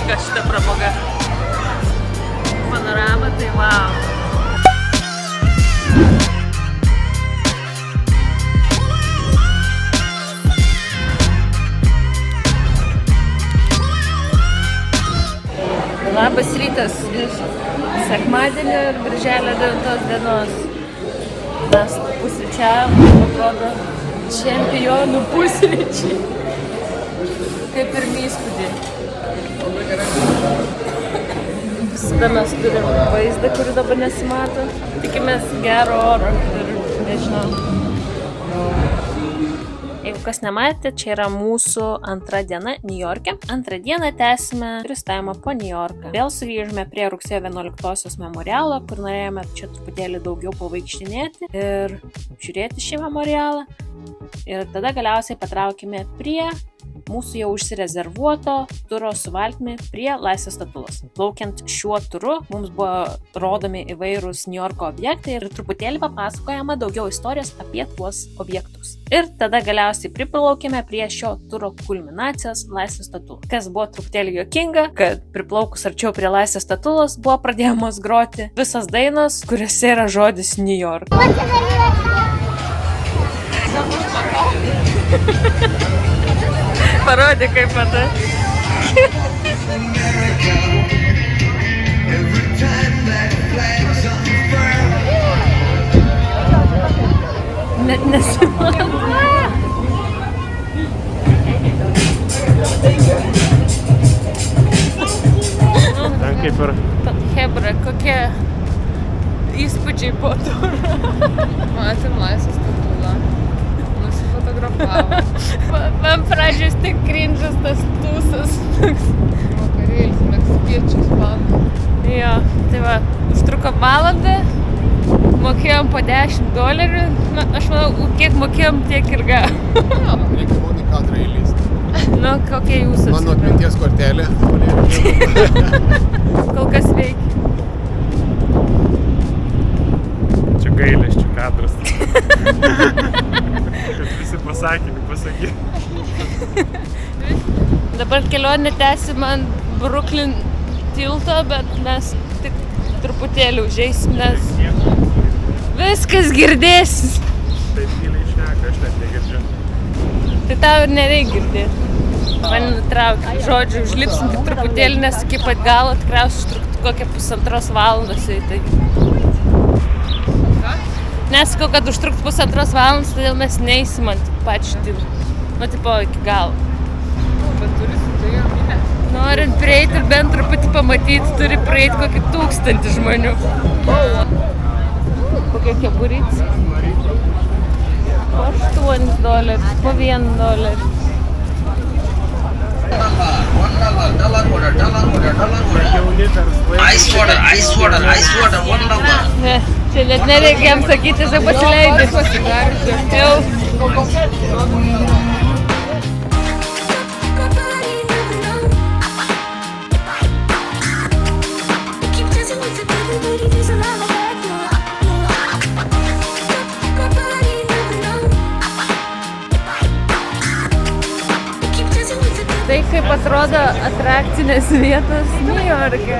patinka šita pramoga. Panorama, tai wow. Labas rytas iš sekmadienio ir birželio 9 dienos. Mes pusryčiavom, atrodo, čempionų pusryčiai. Kaip pirmi įspūdį. Visada mes turim vaizdą, kurį dabar nesimato. Tikimės gero oro ir nežinau. Jeigu kas nematė, čia yra mūsų antra diena Niujorke. Antrą dieną tęsime pristatymą po Niujorką. Vėl sugrįžome prie rugsėjo 11-osios memorialo, kur norėjome čia truputėlį daugiau pavaikštinėti ir žiūrėti šį memorialą. Ir tada galiausiai patraukime prie mūsų jau užsirezervuoto turo su valtimi prie Laisvės statulos. Plaukiant šiuo turu mums buvo rodomi įvairūs Niujorko objektai ir truputėlį papasakojama daugiau istorijos apie tuos objektus. Ir tada galiausiai priplaukėme prie šio turo kulminacijos Laisvės statulos. Kas buvo truputėlį juokinga, kad priplaukus arčiau prie Laisvės statulos buvo pradėjamos groti visas dainos, kuriuose yra žodis New York. Parodė, kaip matai. Net nesimato. Ten kaip ir... Hebra, kokie įspūdžiai po turą. Matėm Laisvės statulą. Nusifotografavo. Man pradžius tik cringe'as tas tūsas. Vakarėlis, meksikiečių ispanų. Jo, tai va, užtruko valandą, mokėjom po $10. Na, aš manau, kiek mokėjom, tiek ir gavom. Reikia būti kadrą įlysti. Nu, kokie jūsų? Mano atminties kortelė. Kol kas veikia. Čia gailesčių kadras. Kad visi pasakymai pasakyti. Dabar kelionę tęsim ant Brooklyn tilto, bet mes tik truputėlį užeisim, nes viskas girdėsis. Taip tyliai šneka, aš net negirdžiu. Tai tau ir nereikia girdėti. Man nutraukė. Žodžiu, užlipsim tik truputėlį, nes iki pat galo tikriausiai užtruktų kokią 1,5 valandos. Tai... Nesakau, kad užtruktų 1,5 valandos, todėl mes neįsim ant pačių tiltų. Nu, tipo, iki galo. Bet turistų tai jau minė. Norint prieiti ir bent truputį pamatyti, turi prieiti kokį 1000 žmonių. Kokia keburyca. Po $8, po $1. Ice water, $1. Ne, čia net nereikia jam sakyti, jisai pasileidė. Jau. Tai kaip atrodo atrakcinės vietos Niujorke.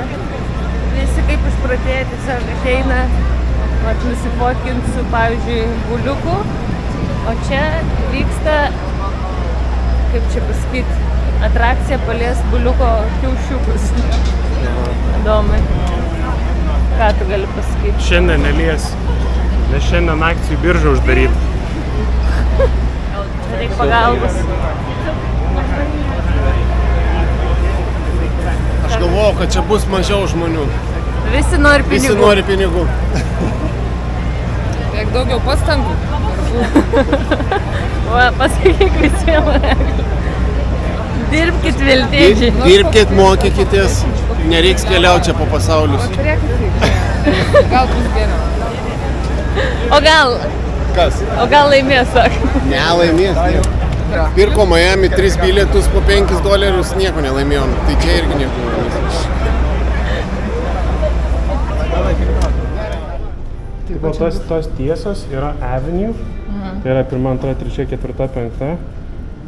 Visi kaip išprotėję tiesiog ateina nusifotkint su, pavyzdžiui, buliuku. O čia vyksta, kaip čia pasakyti, atrakcija palies buliuko kiaušiukus. Įdomi. Ką tu gali pasakyti? Šiandien nelies, nes šiandien akcijų birža uždaryta. Reikia pagalbos. Aš galvojau, kad čia bus mažiau žmonių. Visi nori pinigų. Visi nori pinigų. Tiek daugiau pastangų. Va, pasakyk visiems. Dirbkit viltėdžiai. Dirbkit, mokykitės. Nereiks keliauti čia po pasaulius. Gal bus geriau. O gal? Kas? O gal laimės, sak? Ne, laimės. Pirko Miami 3 bilietus po $5, nieko nelaimėjom. Tai čia irgi nieko nelaimės. Tipo, tos tiesos yra Avenue. Tai yra 1, 2, 3, 4, 5.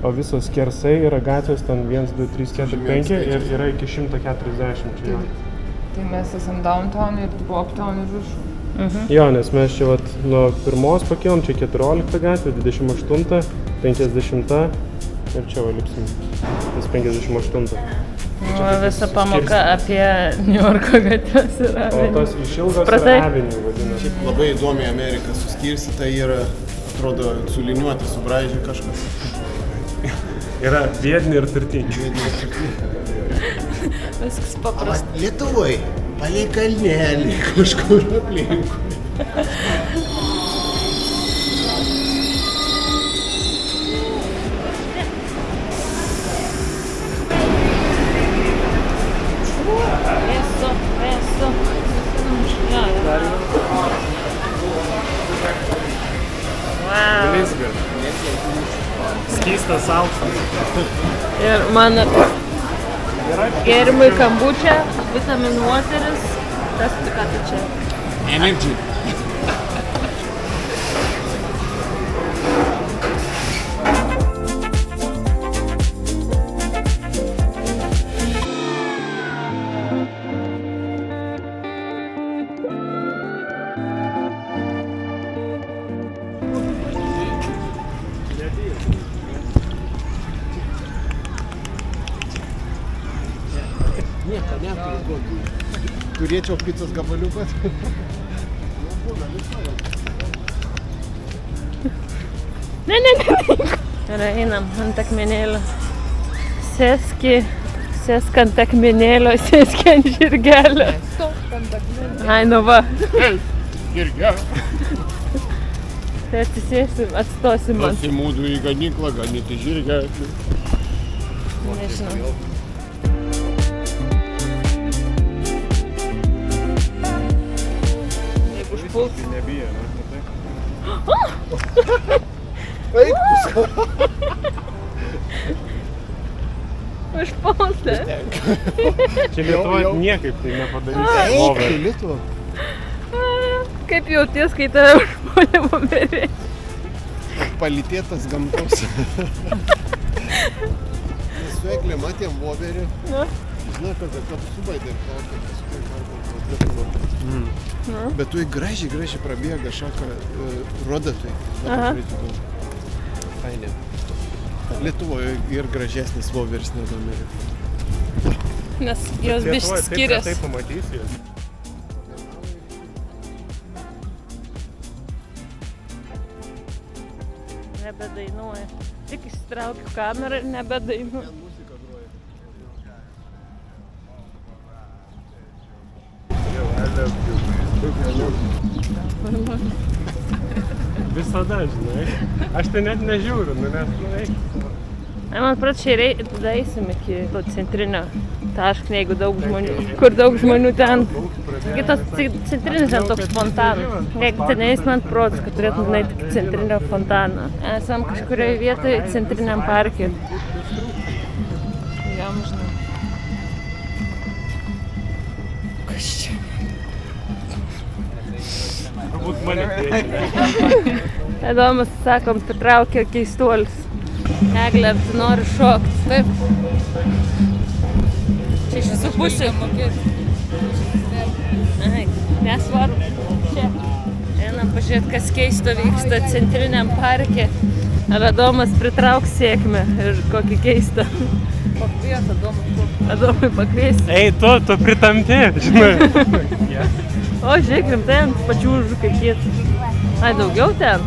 o visos skersai yra gatvės ten 1, 2, 3, 4, 5 ir yra iki 140 čia. Tai mes esam downtown ir uptown ir viršų. Jo, nes mes čia vat nuo pirmos pakilom, čia 14 gatvė, 28, 50 ir čia lipsim. Tas 58. O visa pamoka apie Niujorko gatves yra. O tos išilgos yra Avenue vadinasi. Šiaip labai įdomi Amerika suskirstyta yra, atrodo, suliniuoti, subraižė kažkas. Yra biedni ir turtingi. Viskas paprasta. Lietuvoj, palei kalnelį, kažkur aplinkui. Skystas auksas. Ir mano gėrimui kambučia, vitaminų wateris, tas tik ką tai čia. Energy. Nieko, turėčiau picos gabaliuką. Ne. Ir einam ant akmenėlio. Sėsk ant akmenėlio, sėsk ant žirgelio. Ai, nu va. Žirgelio. Tai atsisėsim, atstosim man. Pasimūdų į ganyklą, ganyti žirgelį. Nežinau. Jeigu užpuls. Nebijo, ne? Užpulsė. Čia Lietuvoje niekaip tai nepadarys. Eik, Lietuva. Kaip jauties, kai tave užpuolė voverė? Palytėtas gamtos. Su eglė matėm voverį. Žinai, kad subaidė ir tokį. Bet tu gražiai prabėga šaką rodatui. Fainė. Lietuvoje ir gražesnis voveris negu Amerikoje. Nes jos biški skiriasi. Taip pamatysi jas. Nebedainuoja. Tik išsitraukiu kamerą ir nebedainuoju. Visada, žinai. Aš tai net nežiūriu, nes eik. Man pračiai tada eisim iki to centrinio taško, jeigu daug žmonių, kur daug žmonių ten. Kitas centrinis ten toks fontanas. Jeigu ten eisim ant protas, kad turėtum nueiti iki centrinio fontano. Esam kažkurioje vietoje centriniam parke. Jam žinau. Kas čia? Turbūt mane tėčiai. Adomas, sakom, patraukia keistuolis. Eglė, ar tu nori šokti? Taip. 6,5. Ai, mes varom čia. Einam pažiūrėti, kas keisto vyksta centriniam parke. Ar Adomas pritrauks sėkmę ir kokį keistą. Pakvies Adomui. Adomui pakvies. Ei, tu pritampi, žinai. O, žiūrėkrim, ten pačiūžų kaip kiet. Ai, daugiau ten?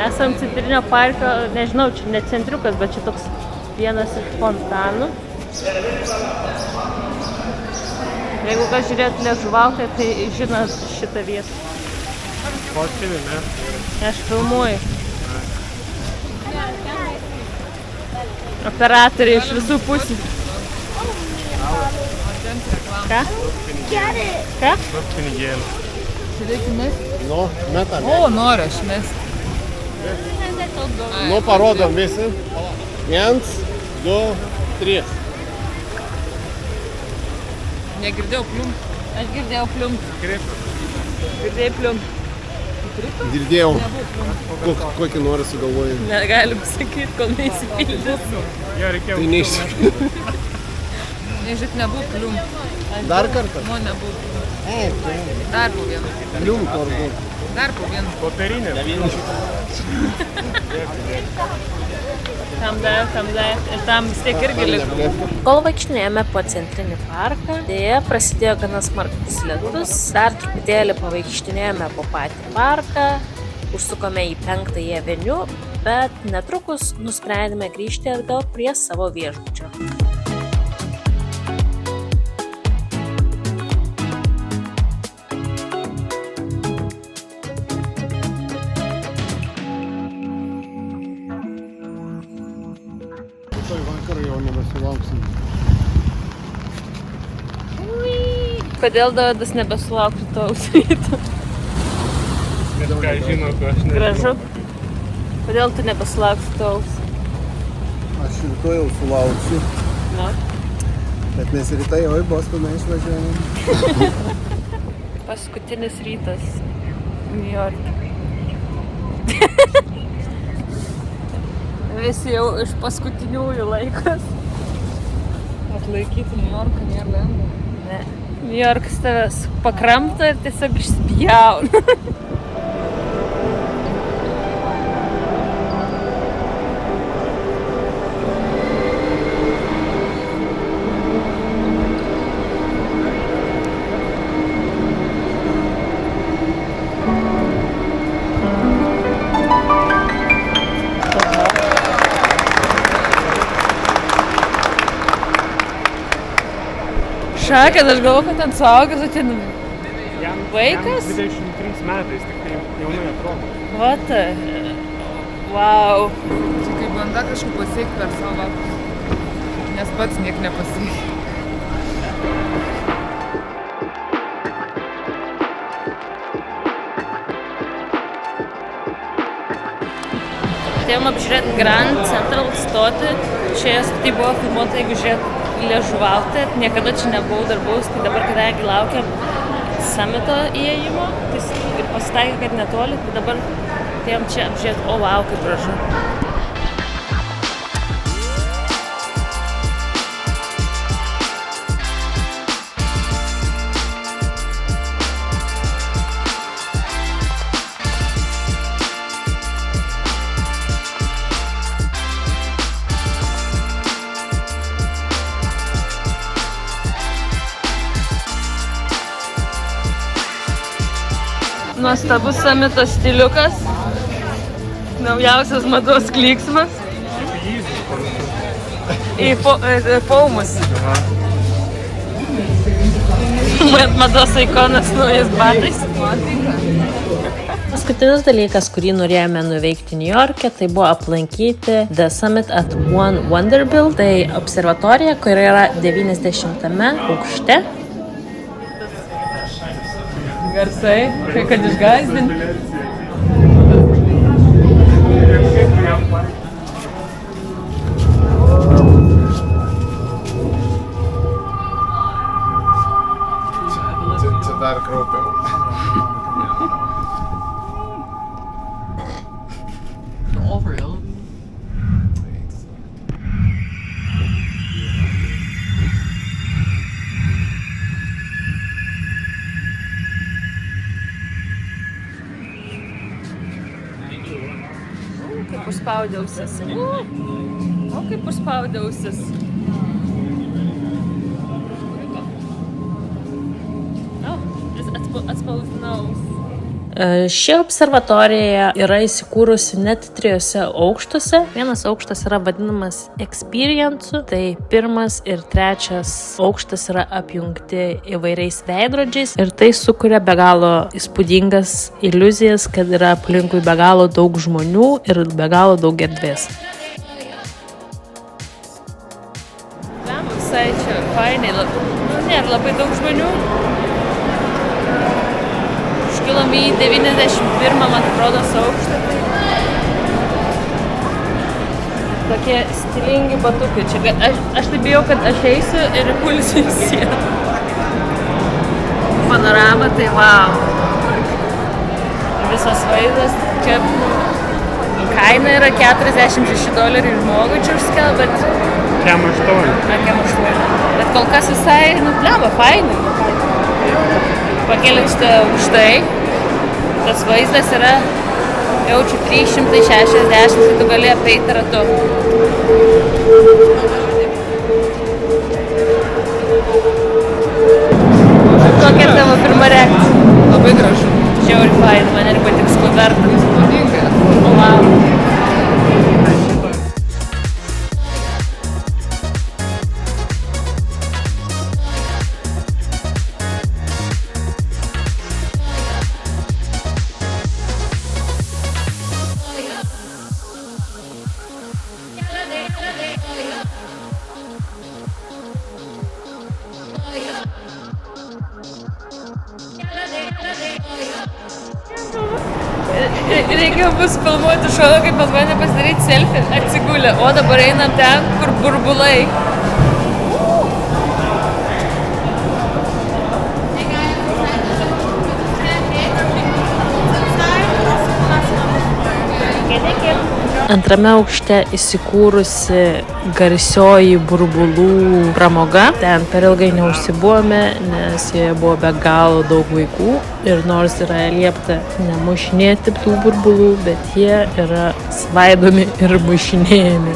Esam Centrinio parko, nežinau, čia ne centriukas, bet čia toks vienas iš fontanų. Jeigu kas žiūrėt Liežuvalką, tai žinot šitą vietą. Fotkini, ne? Aš filmuoju. Operatoriai iš visų pusių. Ką? Ką? Daug pinigėlių. Čia reikia mesti. Nu, metam. O, noriu aš mesti. Nu, parodom visi. 1, 2, 3. Negirdėjau plium. Aš girdėjau plium. Girdėjau plium. Girdėjau. Kokį nori sugalvojai. Negalim sakyti, kol neįsipildys. Jo, reikėjo. Tai neišsipildys. Nežit, nebūt plium. Dar kartą? Nu, nebūt. Ei, Dar po vieną. lium korbu. Dar po vieną. Popierinė. Tam dar. Ir tam vis tiek irgi liko. Kol vaikštinėjome po Centrinį parką, dėja prasidėjo gana smarkus lietus. Dar truputėlį pavaikštinėjome po patį parką, užsukome į 5-ąjį aveniu, bet netrukus nusprendėme grįžti atgal prie savo viešbučio. Vakar jau nebesulauksim. Kodėl Dovydas nebesulauk rytojaus ryto? Ką žino, ko aš nežinau. Gražu. Kodėl tu nebesulauk rytojaus? Aš rytoj jau sulauksiu. Nu. Bet mes rytoj jau į Bostoną išvažiuojam. Paskutinis rytas Niujorke. Visi jau iš paskutiniųjų laikas. Atlaikyti Niujorką nėra lengva. Ne. Niujorkas tavęs pakramto ir tiesiog išspjauna. Šakas, aš galvoju, kad ten suaugęs, o ten vaikas? 23 metais, tik tai jaunai atrodo. What? Wow. Čia kaip banda kažkaip pasiekti per savo vakus. Nes pats niek nepasiekti. Atėjom apžiūrėti Grand Central stotį. Šioje stoty buvo filmuota, jeigu žiūrėt Liežuvaltę. Niekada čia nebuvau dar buvus, tai dabar kadangi laukiam Summito įėjimo, tai ir pasitaikė, kad netoli, tai dabar atėjom čia apžiūrėti. O, wow, kaip gražu. Nuostabus Summito stiliukas, naujausias mados klyksmas į paumus. Mados ikonas naujais batais. Paskutinis dalykas, kurį norėjome nuveikti Niujorke, tai buvo aplankyti The Summit at One Vanderbilt. Tai observatorija, kuri yra 90-ame aukšte. Garsai, kad išgąsdinti. Čia dar kraupiau. Kaip užspaudė ausis. O, kaip užspaudė ausis. O, atspausdinau. Ši observatorija yra įsikūrusi net 3 aukštuose. Vienas aukštas yra vadinamas Experience, tai 1 ir 3 aukštas yra apjungti įvairiais veidrodžiais ir tai sukuria be galo įspūdingas iliuzijas, kad yra aplinkui be galo daug žmonių ir be galo daug erdvės. Visai čia fainai, nėra labai daug žmonių. Užkilom į 91, man atrodo, aukštą. Tokie stilingi batukai. Čia, aš tai bijau, kad aš eisiu ir įpulsiu į sieną. Panorama, tai wow. Visas vaizdas. Čia kaina yra $46 žmogui čia užskel, bet... Kem 8. Bet kol kas visai, fainai. Pakeliant šitą aukštai, tas vaizdas yra jaučiu 360, tai tu gali apeiti ratu. Kokia tavo pirma reakcija? Labai gražu. Žiauriai fainai, man ir patiks koncertas. Įspūdinga. Wow. Reikėjo bus filmuoti šoną, kaip pas mane pasidaryti selfie, atsigulę, o dabar einam ten, kur burbulai. Antrame aukšte įsikūrusi garsioji burbulų pramoga. Ten per ilgai neužsibuvome, nes joje buvo be galo daug vaikų. Ir nors yra liepta nemušinėti tų burbulų, bet jie yra svaidomi ir mušinėjami.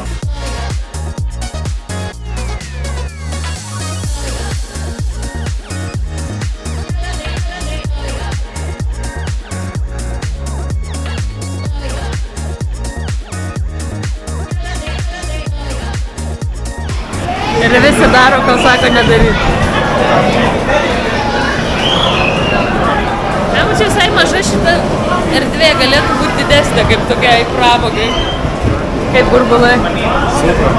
Ir visi daro, kol sako nedaryti. Čia visai maža šita erdvė galėtų būti didesnė, kaip tokiai pramogai, kaip burbulai. Super.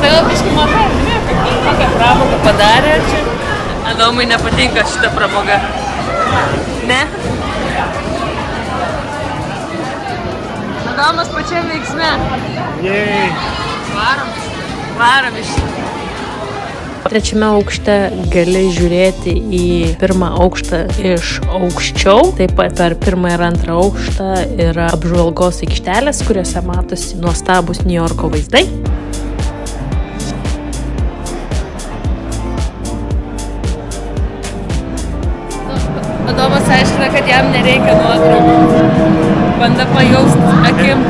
Tai gal biškai maža erdvė, kaip tokią pramogą padarė čia. Adomui nepatinka šita pramoga. Ne? Adomas pačiam veiksme. Jej. Varom iš. Trečiame aukšte gali žiūrėti į pirmą aukštą iš aukščiau. Taip pat per pirmą ir antrą aukštą yra apžvalgos aikštelės, kuriuose matosi nuostabūs Niujorko vaizdai. Adomas aiškina, kad jam nereikia nuotraukų. Banda pajaust akim.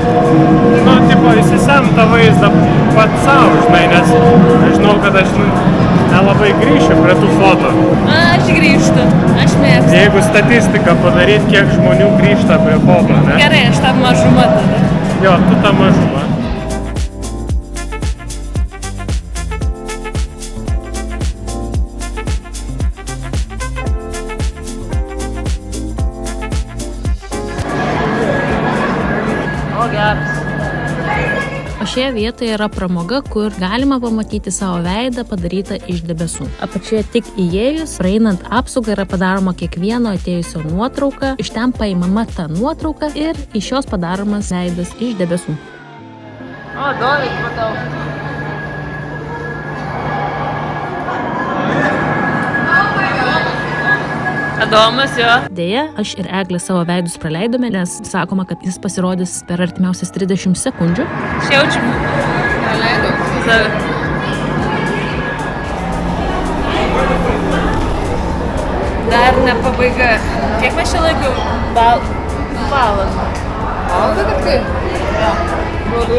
Įsisem tą vaizdą pats savo, žinai, nes aš žinau, kad aš nelabai grįšiu prie tų foto. Aš grįžtu, aš mėgstu. Jeigu statistiką padaryt, kiek žmonių grįžta prie foto, ne? Gerai, aš tą mažumą tada. Jo, tu tą mažumą. O geras. O šioje vietoje yra pramoga, kur galima pamatyti savo veidą padarytą iš debesų. Apačioje tik įėjus, praeinant apsaugą yra padaroma kiekvieno atėjusio nuotrauka, iš ten paimama ta nuotrauka ir iš jos padaromas veidas iš debesų. O, Dovyk, matau. Adomas, jo. Deja, aš ir Eglė savo veidus praleidome, nes sakoma, kad jis pasirodys per artimiausias 30 sekundžių. Aš jaučiu. Praleidau. Dar ne pabaiga. Kiek mes čia laikau? Valandą. Valandą tik tai?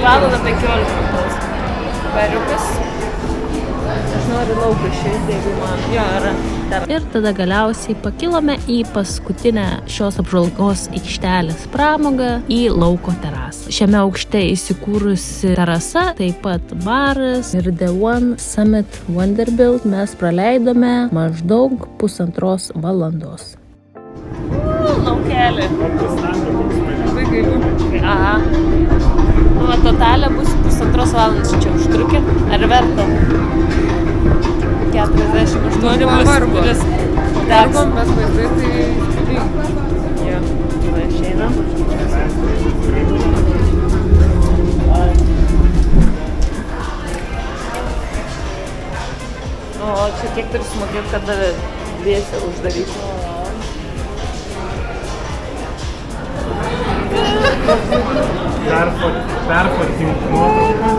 Valandą 15. Bariukas. Aš noriu lauką išeiti, jeigu man. Jo, yra. Ir tada galiausiai pakilome į paskutinę šios apžvalgos aikštelės pramogą į lauko terasą. Šiame aukšte įsikūrusi terasa, taip pat baras ir The One Summit Vanderbilt mes praleidome maždaug 1,5 valandos. Laukelį. Labai gailu. Aha. Nu, totalė bus 1,5 valandos čia užtrukė. Ar verta? 48 Vargo. Darbom. Bet vaizdai tai įspūdingi. Jo, va išeinam. O čia kiek turi sumokėti, kad dviese uždaryti? Perfortink nuotrauką.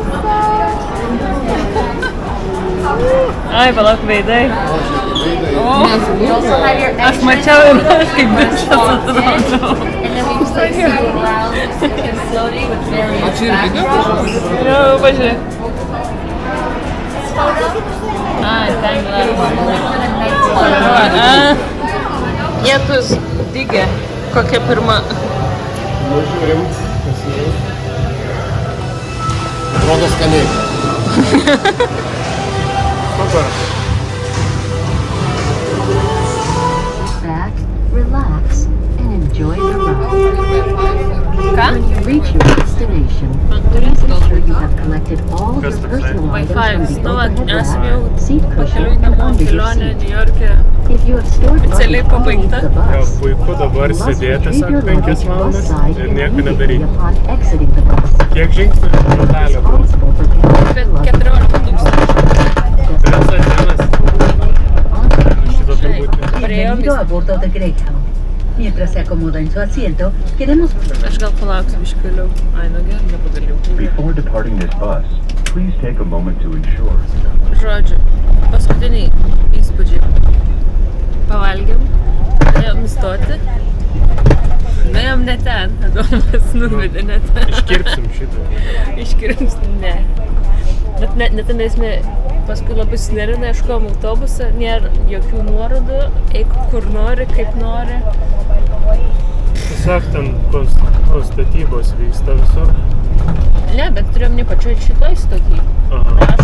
Ai, palauk veidai. O, Aš mačiau ir aš kaip biškas atrodau. o čia ir video? Jo, pažiūrėk. Ai, ten yra. Jėtus digė. Kokia pirma. Žiūrim, kas yra. Atrodo skaniai. Back, relax, and enjoy the ride. Ką? When you reach your destination, please ensure you have collected all of your personal Wi-Fi. items from the Nu, overhead esame jau rack, seat pakeliui cushion, and namo under your kelionę seat. Niujorke. If you have stored Oficialiai luggage on pabaigta. the Jo, bus, puiku dabar you must sėdėti retrieve your 5 luggage valandas bus side ir nieko immediately nedaryti. upon exiting the bus. Kiek žingsnių totalė buvo? Responsible for carrying Bet your luggage 14 tūkstančių. Visas dienas. Šitą turbūt ne. Bienvenido a bordo de Greyhound. Mientras se acomoda en su asiento, queremos Aš gal palauksiu biškėliau. Ai, nu gerai, nepagaliau. Before departing this bus, please take a moment to ensure Žodžiu, paskutiniai įspūdžiai. Pavalgėm, turėjom nustoti. Nuėjom ne ten, Adomas nuvedė ne ten. Iškirpsim šitą. Iškirps, ne. Bet net esmė, paskui labai sunerina, ieškojom autobusą, nėra jokių nuorodų, eik kur nori, kaip nori. Tiesiog ten statybos vyksta visur. Ne, bet turėjom ne pačioj šitoj stoty. Aha.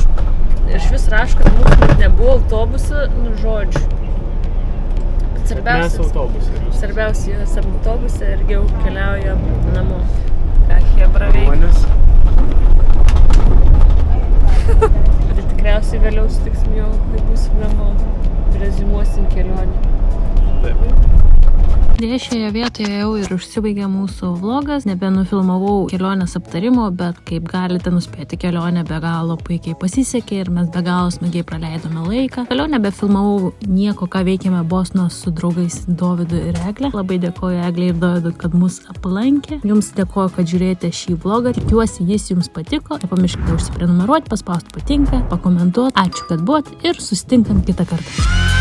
Iš vis rašo, kad mūsų net nebuvo autobusą, nu žodžiu. Bet Mes autobusai. Svarbiausia, esam autobuse ir jau keliaujam namo. Ką hebra veikia. Žmonės. Bet tikriausiai vėliau sutiksim jau, kai būsim namo. Rezimuosim kelionę. Taip. Dėja, šioje vietoje jau ir užsibaigė mūsų vlogas. Nebenufilmavau kelionės aptarimo, bet kaip galite nuspėti, kelionė be galo puikiai pasisekė ir mes be galo smagiai praleidome laiką. Vėliau nebefilmavau nieko, ką veikėme Bostonas su draugais Dovydu ir Egle. Labai dėkoju Eglei ir Dovydui, kad mus aplankė. Jums dėkoju, kad žiūrėjote šį vlogą. Tikiuosi, jis jums patiko. Nepamirškite užsiprenumeruoti, paspausti patinka, pakomentuoti. Ačiū, kad buvot ir susitinkam kitą kartą.